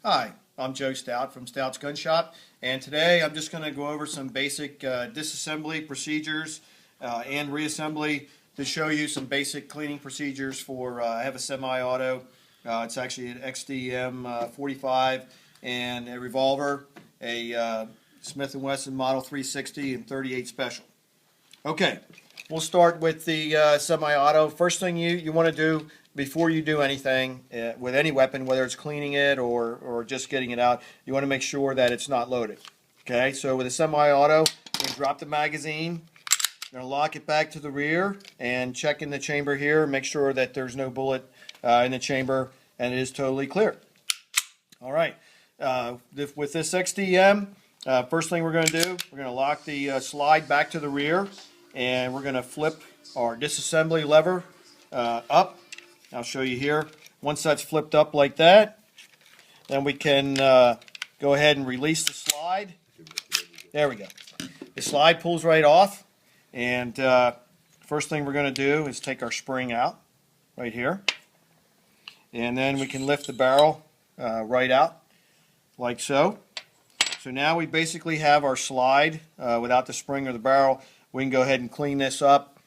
Hi, I'm Joe Staudt from Staudt's Gunshop, and today I'm just going to go over some basic disassembly procedures and reassembly to show you some basic cleaning procedures for, I have a semi-auto, it's actually an XDM 45 and a revolver, a Smith & Wesson Model 360 and 38 Special. Okay, we'll start with the semi-auto. First thing you want to do before you do anything with any weapon, whether it's cleaning it or just getting it out, you want to make sure that it's not loaded. Okay, so with a semi-auto, you drop the magazine, you're going to lock it back to the rear and check in the chamber here, make sure that there's no bullet in the chamber and it is totally clear. All right, with this XDM, first thing we're going to do, we're going to lock the slide back to the rear, and we're going to flip our disassembly lever up. I'll show you here. Once that's flipped up like that, then we can go ahead and release the slide. There we go. The slide pulls right off, and first thing we're going to do is take our spring out right here, and then we can lift the barrel right out like so. So now we basically have our slide without the spring or the barrel. We can go ahead and clean this up.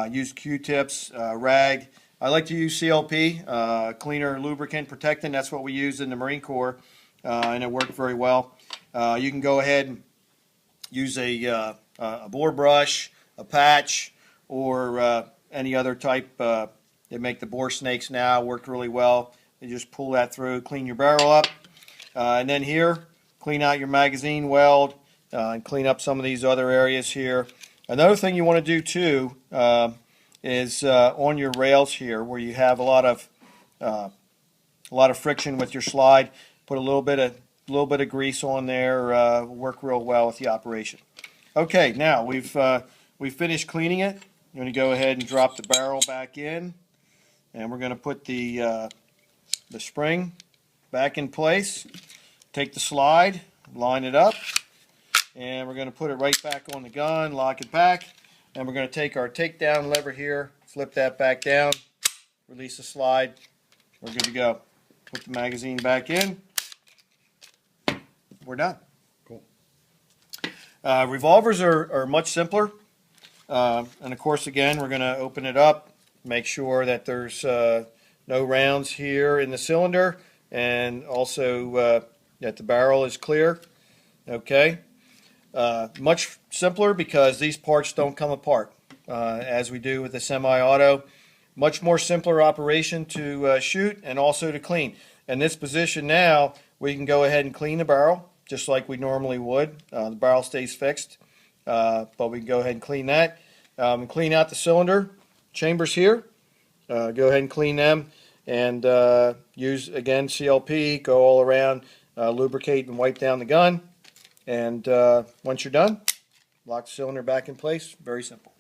Use Q-tips, rag. I like to use CLP, cleaner lubricant protectant. That's what we use in the Marine Corps, and it worked very well. You can go ahead and use a bore brush, a patch, or any other type. They make the bore snakes now, work really well. You just pull that through, clean your barrel up, and then here, clean out your magazine weld, and clean up some of these other areas here. Another thing you want to do too is on your rails here, where you have a lot of friction with your slide. Put a little bit of grease on there. Work real well with the operation. Okay, now we've finished cleaning it. I'm going to go ahead and drop the barrel back in, and we're going to put the spring back in place. Take the slide, line it up, and we're going to put it right back on the gun, lock it back, and we're going to take our takedown lever here, flip that back down, release the slide, we're good to go. Put the magazine back in, we're done. Cool. Revolvers are much simpler, and of course again we're going to open it up, make sure that there's no rounds here in the cylinder, and also that the barrel is clear. Okay. Much simpler because these parts don't come apart as we do with the semi-auto. Much more simpler operation to shoot and also to clean. In this position now, we can go ahead and clean the barrel just like we normally would. The barrel stays fixed, but we can go ahead and clean that. Clean out the cylinder chambers here. Go ahead and clean them, and use again CLP. Go all around, lubricate and wipe down the gun. And once you're done, lock the cylinder back in place. Very simple.